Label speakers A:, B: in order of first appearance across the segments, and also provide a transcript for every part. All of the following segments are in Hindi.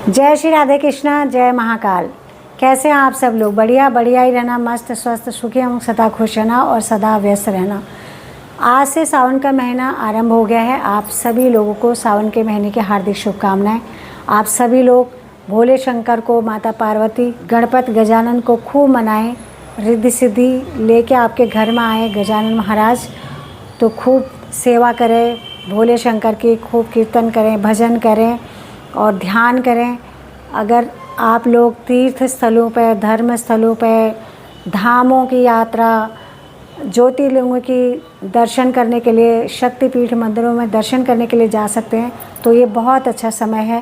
A: जय श्री राधे कृष्णा, जय महाकाल। कैसे हैं आप सब लोग? बढ़िया बढ़िया ही रहना, मस्त स्वस्थ सुखी हम सदा खुश रहना और सदा व्यस्त रहना। आज से सावन का महीना आरंभ हो गया है। आप सभी लोगों को सावन के महीने की हार्दिक शुभकामनाएं। आप सभी लोग भोले शंकर को, माता पार्वती, गणपति गजानन को खूब मनाएं। रिद्धि सिद्धि लेके आपके घर में आए गजानन महाराज, तो खूब सेवा करें भोले शंकर की, खूब कीर्तन करें, भजन करें और ध्यान करें। अगर आप लोग तीर्थ स्थलों पर, धर्म स्थलों पर, धामों की यात्रा, ज्योतिर्लिंगों की दर्शन करने के लिए, शक्तिपीठ मंदिरों में दर्शन करने के लिए जा सकते हैं, तो ये बहुत अच्छा समय है।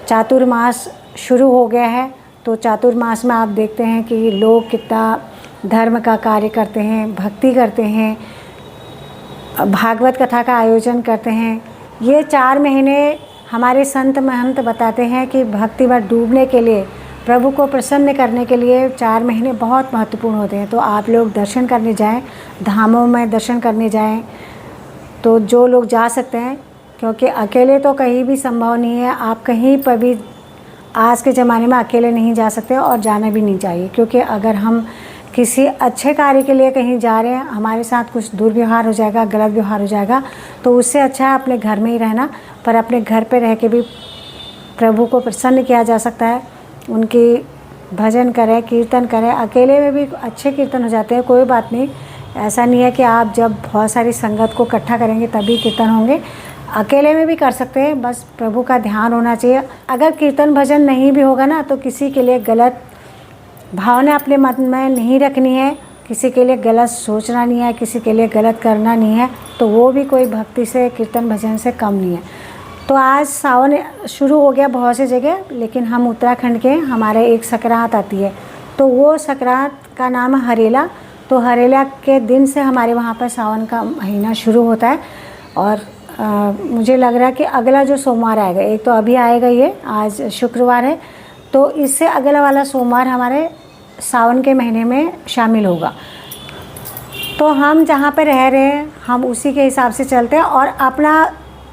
A: चातुर्मास शुरू हो गया है, तो चातुर्मास में आप देखते हैं कि लोग कितना धर्म का कार्य करते हैं, भक्ति करते हैं, भागवत कथा का आयोजन करते हैं। ये 4 महीने हमारे संत महंत बताते हैं कि भक्ति में डूबने के लिए, प्रभु को प्रसन्न करने के लिए 4 महीने बहुत महत्वपूर्ण होते हैं। तो आप लोग दर्शन करने जाएं, धामों में दर्शन करने जाएं, तो जो लोग जा सकते हैं, क्योंकि अकेले तो कहीं भी संभव नहीं है। आप कहीं पर भी आज के ज़माने में अकेले नहीं जा सकते और जाना भी नहीं चाहिए, क्योंकि अगर हम किसी अच्छे कार्य के लिए कहीं जा रहे हैं, हमारे साथ कुछ दुर्व्यवहार हो जाएगा, गलत व्यवहार हो जाएगा, तो उससे अच्छा है अपने घर में ही रहना। पर अपने घर पे रह के भी प्रभु को प्रसन्न किया जा सकता है। उनकी भजन करें, कीर्तन करें। अकेले में भी अच्छे कीर्तन हो जाते हैं, कोई बात नहीं। ऐसा नहीं है कि आप जब बहुत सारी संगत को इकट्ठा करेंगे तभी कीर्तन होंगे, अकेले में भी कर सकते हैं। बस प्रभु का ध्यान होना चाहिए। अगर कीर्तन भजन नहीं भी होगा ना, तो किसी के लिए गलत भावना अपने मन में नहीं रखनी है, किसी के लिए गलत सोचना नहीं है, किसी के लिए गलत करना नहीं है, तो वो भी कोई भक्ति से, कीर्तन भजन से कम नहीं है। तो आज सावन शुरू हो गया बहुत सी जगह, लेकिन हम उत्तराखंड के, हमारे एक संक्रांत आती है, तो वो संक्रांत का नाम है हरेला। तो हरेला के दिन से हमारे वहाँ पर सावन का महीना शुरू होता है। और मुझे लग रहा है कि अगला जो सोमवार आएगा, एक तो अभी आएगा, ये आज शुक्रवार है, तो इससे अगला वाला सोमवार हमारे सावन के महीने में शामिल होगा। तो हम जहाँ पर रह रहे हैं, हम उसी के हिसाब से चलते हैं और अपना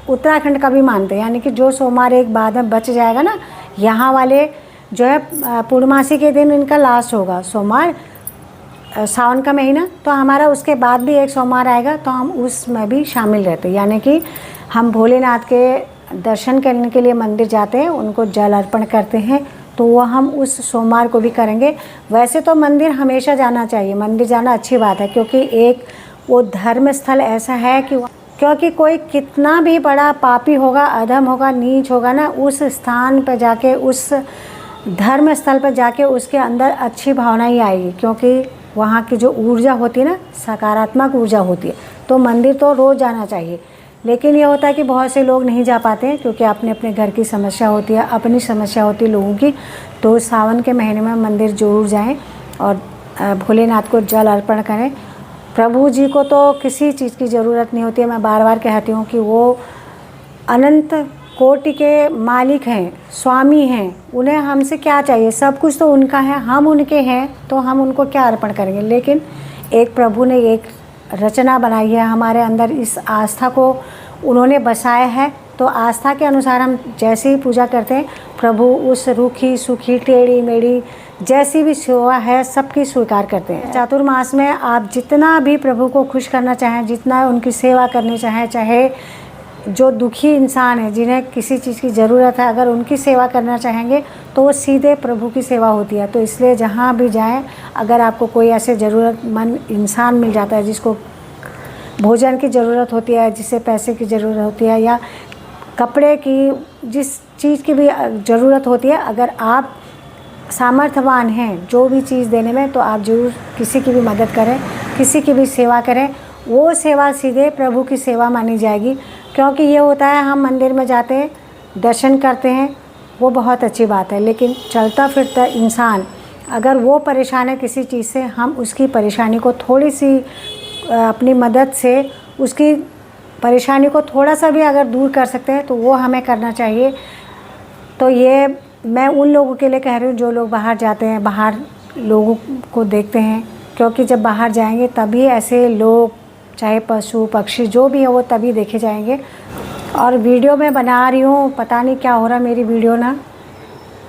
A: उत्तराखंड का भी मानते हैं। यानी कि जो सोमवार एक बाद में बच जाएगा ना, यहाँ वाले जो है पूर्णमासी के दिन इनका लास्ट होगा सोमवार, सावन का महीना, तो हमारा उसके बाद भी एक सोमवार आएगा, तो हम उसमें भी शामिल रहते हैं। यानी कि हम भोलेनाथ के दर्शन करने के लिए मंदिर जाते हैं, उनको जल अर्पण करते हैं, तो वो हम उस सोमवार को भी करेंगे। वैसे तो मंदिर हमेशा जाना चाहिए, मंदिर जाना अच्छी बात है, क्योंकि एक वो धर्म स्थल ऐसा है कि क्योंकि कोई कितना भी बड़ा पापी होगा, अधम होगा, नीच होगा ना, उस स्थान पर जाके, उस धर्म स्थल पर जाके उसके अंदर अच्छी भावना ही आएगी, क्योंकि वहाँ की जो ऊर्जा होती है ना, सकारात्मक ऊर्जा होती है। तो मंदिर तो रोज़ जाना चाहिए। लेकिन ये होता है कि बहुत से लोग नहीं जा पाते हैं, क्योंकि अपने अपने घर की समस्या होती है, अपनी समस्या होती है लोगों की। तो सावन के महीने में मंदिर जरूर जाएं और भोलेनाथ को जल अर्पण करें। प्रभु जी को तो किसी चीज़ की ज़रूरत नहीं होती है। मैं बार बार कहती हूँ कि वो अनंत कोटि के मालिक हैं, स्वामी हैं, उन्हें हमसे क्या चाहिए? सब कुछ तो उनका है, हम उनके हैं, तो हम उनको क्या अर्पण करेंगे? लेकिन एक प्रभु ने एक रचना बनाई है हमारे अंदर, इस आस्था को उन्होंने बसाया है। तो आस्था के अनुसार हम जैसे ही पूजा करते हैं, प्रभु उस रूखी सूखी टेढ़ी मेढ़ी जैसी भी सेवा है सबकी स्वीकार करते हैं। चातुर्मास में आप जितना भी प्रभु को खुश करना चाहें, जितना उनकी सेवा करनी चाहें, चाहे जो दुखी इंसान है, जिन्हें किसी चीज़ की ज़रूरत है, अगर उनकी सेवा करना चाहेंगे तो वो सीधे प्रभु की सेवा होती है। तो इसलिए जहाँ भी जाएं, अगर आपको कोई ऐसे ज़रूरतमंद इंसान मिल जाता है जिसको भोजन की ज़रूरत होती है, जिसे पैसे की ज़रूरत होती है, या कपड़े की, जिस चीज़ की भी ज़रूरत होती है, अगर आप सामर्थ्यवान हैं जो भी चीज़ देने में, तो आप ज़रूर किसी की भी मदद करें, किसी की भी सेवा करें। वो सेवा सीधे प्रभु की सेवा मानी जाएगी। क्योंकि ये होता है, हम मंदिर में जाते हैं, दर्शन करते हैं, वो बहुत अच्छी बात है, लेकिन चलता फिरता इंसान अगर वो परेशान है किसी चीज़ से, हम उसकी परेशानी को थोड़ी सी अपनी मदद से उसकी परेशानी को थोड़ा सा भी अगर दूर कर सकते हैं, तो वो हमें करना चाहिए। तो ये मैं उन लोगों के लिए कह रही हूँ जो लोग बाहर जाते हैं, बाहर लोगों को देखते हैं, क्योंकि जब बाहर जाएंगे तभी ऐसे लोग, चाहे पशु पक्षी जो भी है, वो तभी देखे जाएंगे। और वीडियो मैं बना रही हूँ, पता नहीं क्या हो रहा मेरी वीडियो ना,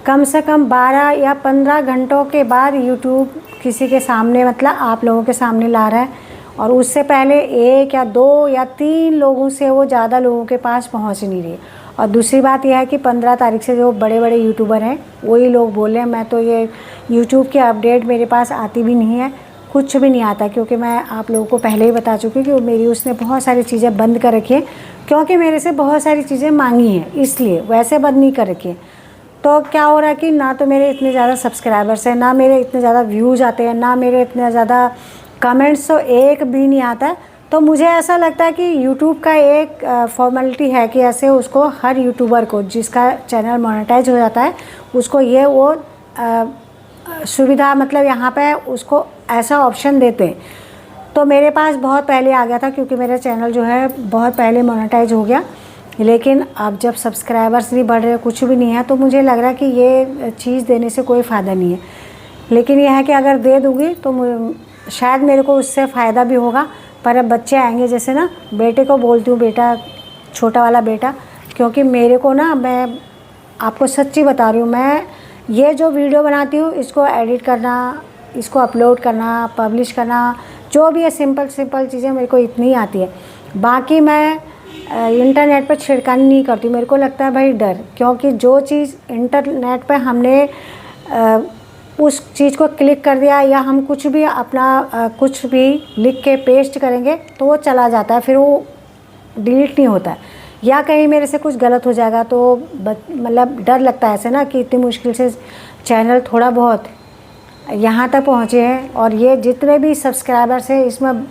A: कम से कम 12 या 15 घंटों के बाद यूट्यूब किसी के सामने, मतलब आप लोगों के सामने ला रहा है, और उससे पहले 1 या 2 या 3 लोगों से वो ज़्यादा लोगों के पास पहुंच नहीं रही। और दूसरी बात यह है कि 15 तारीख से जो बड़े बड़े यूट्यूबर हैं वही लोग बोले, मैं तो ये यूट्यूब की अपडेट मेरे पास आती भी नहीं है, कुछ भी नहीं आता, क्योंकि मैं आप लोगों को पहले ही बता चुकी हूँ कि मेरी उसने बहुत सारी चीज़ें बंद कर रखी है, क्योंकि मेरे से बहुत सारी चीज़ें मांगी हैं, इसलिए वैसे बंद नहीं कर रखी है। तो क्या हो रहा है कि ना तो मेरे इतने ज़्यादा सब्सक्राइबर्स हैं, ना मेरे इतने ज़्यादा व्यूज़ आते हैं, ना मेरे इतने ज़्यादा कमेंट्स तो एक भी नहीं आता है। तो मुझे ऐसा लगता है कि यूट्यूब का एक फॉर्मेलिटी है कि ऐसे उसको हर यूट्यूबर को जिसका चैनल मोनेटाइज हो जाता है उसको ये वो सुविधा, मतलब यहाँ पे उसको ऐसा ऑप्शन देते हैं। तो मेरे पास बहुत पहले आ गया था, क्योंकि मेरा चैनल जो है बहुत पहले मोनेटाइज हो गया, लेकिन अब जब सब्सक्राइबर्स नहीं बढ़ रहे, कुछ भी नहीं है, तो मुझे लग रहा है कि ये चीज़ देने से कोई फ़ायदा नहीं है। लेकिन यह है कि अगर दे दूँगी तो शायद मेरे को उससे फ़ायदा भी होगा। पर अब बच्चे आएंगे, जैसे ना बेटे को बोलती हूँ, बेटा, छोटा वाला बेटा, क्योंकि मेरे को ना, मैं आपको सच्ची बता रही हूँ, मैं ये जो वीडियो बनाती हूँ इसको एडिट करना, इसको अपलोड करना, पब्लिश करना, जो भी है सिंपल चीज़ें मेरे को इतनी आती है। बाकी मैं इंटरनेट पर छिड़कानी नहीं करती। मेरे को लगता है भाई डर, क्योंकि जो चीज़ इंटरनेट पे हमने उस चीज़ को क्लिक कर दिया, या हम कुछ भी अपना कुछ भी लिख के पेस्ट करेंगे तो वो चला जाता है, फिर वो डिलीट नहीं होता है, या कहीं मेरे से कुछ गलत हो जाएगा तो मतलब डर लगता है ऐसे ना, कि इतनी मुश्किल से चैनल थोड़ा बहुत यहाँ तक पहुँचे हैं। और ये जितने भी सब्सक्राइबर्स हैं, इसमें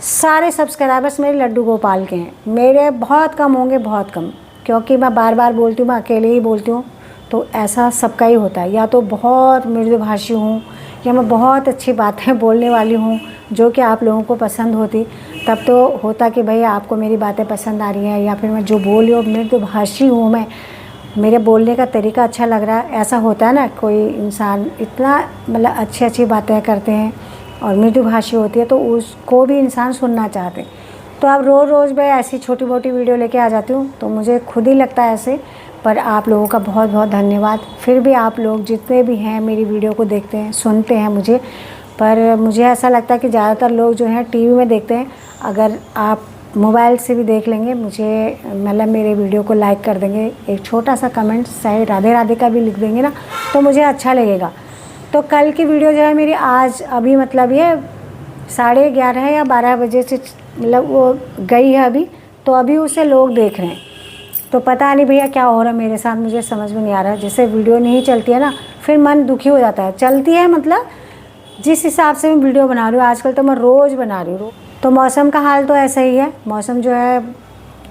A: सारे सब्सक्राइबर्स मेरे लड्डू गोपाल के हैं, मेरे बहुत कम होंगे, बहुत कम, क्योंकि मैं बार बार बोलती हूँ, मैं अकेले ही बोलती हूँ, तो ऐसा सबका ही होता है। या तो बहुत मृदुभाषी हूँ, या मैं बहुत अच्छी बातें बोलने वाली हूँ जो कि आप लोगों को पसंद होती, तब तो होता कि भाई आपको मेरी बातें पसंद आ रही हैं, या फिर मैं जो बोल रही हूँ मृदुभाषी हूँ, मैं मेरे बोलने का तरीका अच्छा लग रहा है, ऐसा होता है ना। कोई इंसान इतना मतलब अच्छी बातें करते हैं और मृदुभाषी होती है तो उसको भी इंसान सुनना चाहते हैं। तो अब रोज़ मैं ऐसी छोटी मोटी वीडियो लेके आ जाती हूँ, तो मुझे खुद ही लगता है ऐसे। पर आप लोगों का बहुत बहुत धन्यवाद, फिर भी आप लोग जितने भी हैं मेरी वीडियो को देखते हैं, सुनते हैं मुझे। पर मुझे ऐसा लगता है कि ज़्यादातर लोग जो हैं टीवी में देखते हैं, अगर आप मोबाइल से भी देख लेंगे, मुझे मतलब मेरे वीडियो को लाइक कर देंगे, एक छोटा सा कमेंट चाहे राधे राधे का भी लिख देंगे ना, तो मुझे अच्छा लगेगा। तो कल की वीडियो जो है मेरी आज अभी मतलब ये 11:30 या 12 बजे से मतलब वो गई है अभी, तो अभी उसे लोग देख रहे हैं। तो पता नहीं भैया क्या हो रहा है मेरे साथ, मुझे समझ में नहीं आ रहा है। जैसे वीडियो नहीं चलती है ना, फिर मन दुखी हो जाता है। चलती है मतलब जिस हिसाब से मैं वीडियो बना रही हूँ, आजकल तो मैं रोज़ बना रही हूँ। तो मौसम का हाल तो ऐसा ही है, मौसम जो है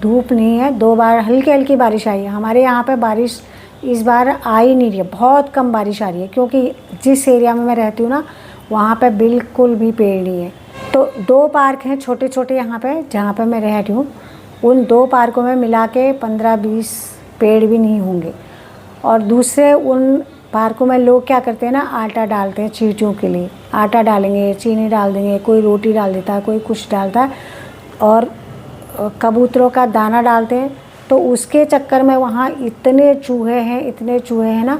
A: धूप नहीं है, 2 बार हल्की हल्की बारिश आई है। हमारे यहाँ पे बारिश इस बार आ ही नहीं रही है, बहुत कम बारिश आ रही है, क्योंकि जिस एरिया में मैं रहती हूँ ना, वहाँ पे बिल्कुल भी पेड़ नहीं है। तो 2 पार्क हैं छोटे छोटे यहाँ पे, जहाँ पे मैं रह रही हूँ, उन 2 पार्कों में मिला के 15-20 पेड़ भी नहीं होंगे। और दूसरे उन पार्कों में लोग क्या करते हैं ना, आटा डालते हैं चींटियों के लिए, आटा डालेंगे, चीनी डाल देंगे, कोई रोटी डाल देता है, कोई कुछ डालता है, और कबूतरों का दाना डालते हैं। तो उसके चक्कर में वहाँ इतने चूहे हैं ना।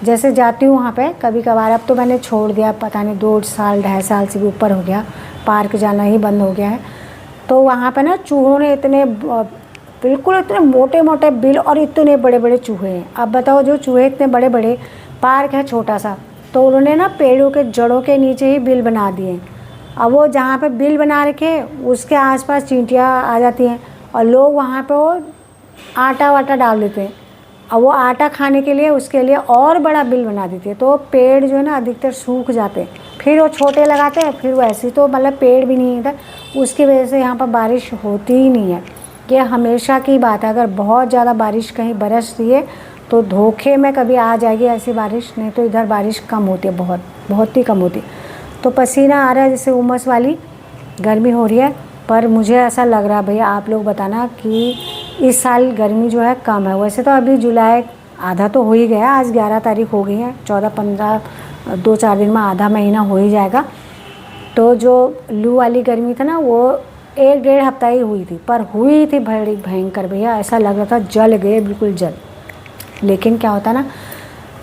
A: जैसे जाती हूँ वहाँ पे कभी कभार, अब तो मैंने छोड़ दिया, पता नहीं 2 साल 2.5 साल से भी ऊपर हो गया, पार्क जाना ही बंद हो गया है। तो वहाँ पे ना चूहों ने इतने बिल्कुल इतने मोटे मोटे बिल और इतने बड़े बड़े चूहे हैं। अब बताओ, जो चूहे इतने बड़े बड़े, पार्क है छोटा सा, तो उन्होंने ना पेड़ों के जड़ों के नीचे ही बिल बना दिए। अब वो जहाँ पे बिल बना रखे उसके आसपास चींटियाँ आ जाती हैं, और लोग वहाँ पे वो आटा वाटा डाल देते हैं। अब वो आटा खाने के लिए उसके लिए और बड़ा बिल बना देती है। तो पेड़ जो है ना अधिकतर सूख जाते हैं, फिर वो छोटे लगाते हैं, फिर वो ऐसे तो मतलब पेड़ भी नहीं है, उसकी वजह से यहाँ पर बारिश होती ही नहीं है। ये हमेशा की बात है, अगर बहुत ज़्यादा बारिश कहीं बरस रही है तो धोखे में कभी आ जाएगी ऐसी बारिश, नहीं तो इधर बारिश कम होती है, बहुत ही कम होती है। तो पसीना आ रहा है, जैसे उमस वाली गर्मी हो रही है। पर मुझे ऐसा लग रहा है भैया, आप लोग बताना कि इस साल गर्मी जो है कम है। वैसे तो अभी जुलाई आधा तो हो ही गया, आज 11 तारीख हो गई है, 14-15 2-4 दिन में आधा महीना हो ही जाएगा। तो जो लू वाली गर्मी था ना, वो 1-1.5 हफ्ता ही हुई थी, पर हुई थी भयंकर भैया, ऐसा लग रहा था जल गए, बिल्कुल जल। लेकिन क्या होता ना,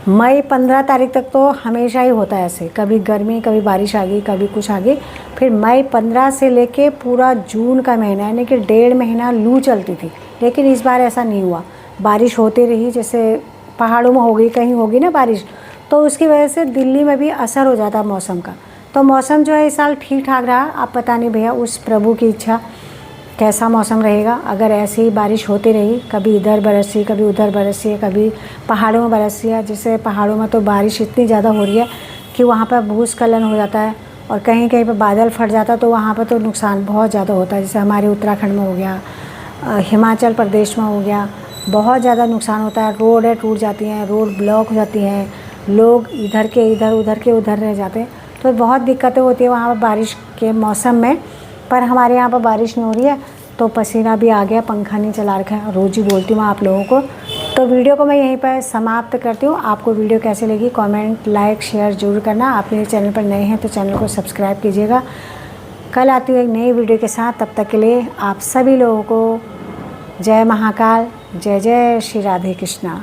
A: मई 15 तारीख तक तो हमेशा ही होता है ऐसे, कभी गर्मी कभी बारिश आ गई कभी कुछ आ गई। फिर मई 15 से लेके पूरा जून का महीना यानी कि 1.5 महीना लू चलती थी। लेकिन इस बार ऐसा नहीं हुआ, बारिश होती रही, जैसे पहाड़ों में हो गई कहीं होगी ना बारिश, तो उसकी वजह से दिल्ली में भी असर हो जाता है मौसम का। तो मौसम जो है इस साल ठीक ठाक रहा। अब पता नहीं भैया उस प्रभु की इच्छा कैसा मौसम रहेगा। अगर ऐसी ही बारिश होती रही, कभी इधर बरसी कभी उधर बरसी, कभी पहाड़ों में बरसी है, जैसे पहाड़ों में तो बारिश इतनी ज़्यादा हो रही है कि वहाँ पर भूस्खलन हो जाता है और कहीं कहीं पर बादल फट जाता है, तो वहाँ पर तो नुकसान बहुत ज़्यादा होता है। जैसे हमारे उत्तराखंड में हो गया, हिमाचल प्रदेश में हो गया, बहुत ज़्यादा नुकसान होता है। रोडें टूट जाती हैं, रोड ब्लॉक हो जाती हैं, लोग इधर के इधर उधर के उधर रह जाते हैं, तो बहुत दिक्कतें होती है वहाँ पर बारिश के मौसम में। पर हमारे यहाँ पर बारिश नहीं हो रही है तो पसीना भी आ गया, पंखा नहीं चला रखा है, रोज़ ही बोलती हूँ आप लोगों को। तो वीडियो को मैं यहीं पर समाप्त करती हूँ। आपको वीडियो कैसे लगी कमेंट लाइक शेयर ज़रूर करना। आप मेरे चैनल पर नए हैं तो चैनल को सब्सक्राइब कीजिएगा। कल आती हूँ एक नई वीडियो के साथ, तब तक के लिए आप सभी लोगों को जय महाकाल, जय जय श्री राधे कृष्णा।